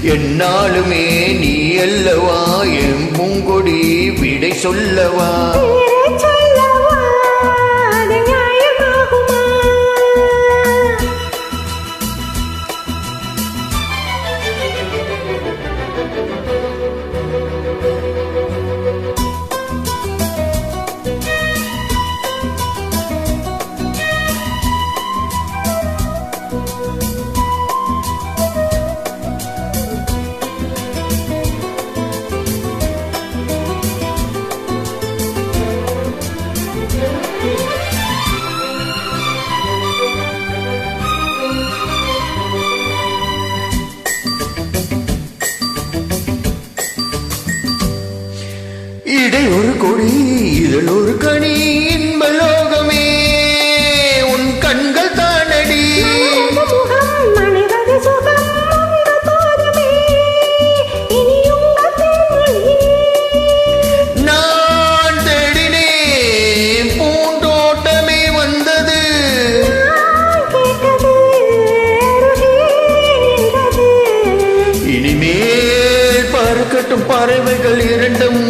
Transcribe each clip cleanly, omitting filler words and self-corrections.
என்னாலுமே நீ அல்லவா என் பூங்கொடி விடை சொல்லவா இடை ஒரு கொடி இதழ் ஒரு கனி இன்பலோகமே உன் கண்கள் தானடி நான் தேடினேன் பூந்தோட்டமே வந்தது இனிமேல் பறக்கட்டும் பறவைகள் இரண்டும்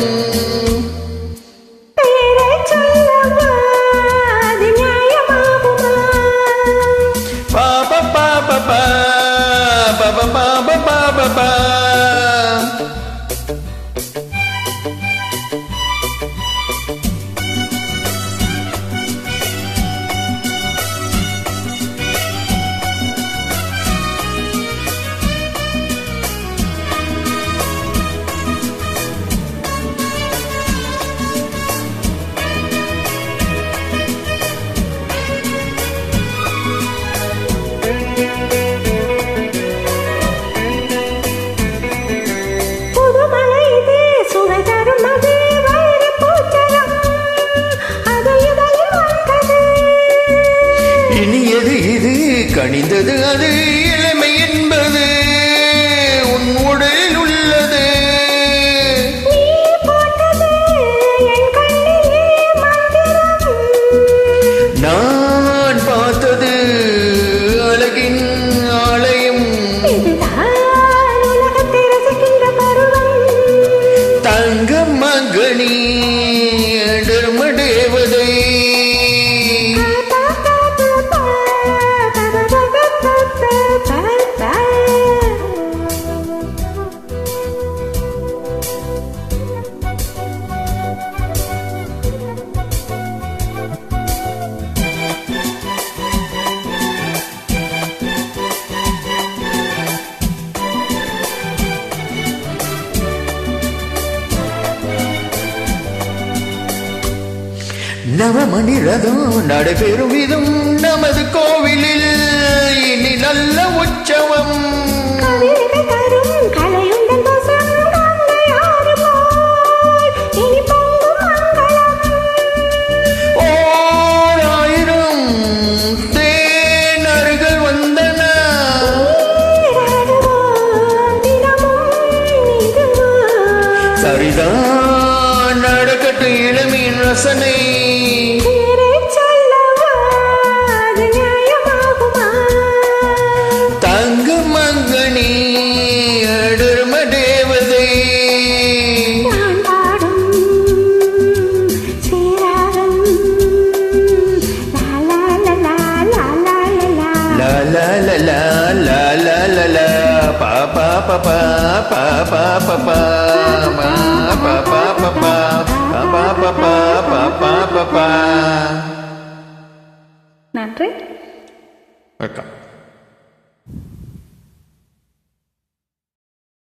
கணிந்தது அது இளமை என்பது உன் உடலில் உள்ளது நான் பார்த்தது அழகின் ஆலயம் தங்க மகனி தேவதை நவமணி ரதம் நடைபெறும் விதம் நமது கோவிலில் இனி நல்ல உற்சவம் ஓர் ஆயிரம் தேனர்கள் வந்தன சரிதான் நடக்கட்டும் இளமையின் ரசனை நன்றி. வணக்கம்.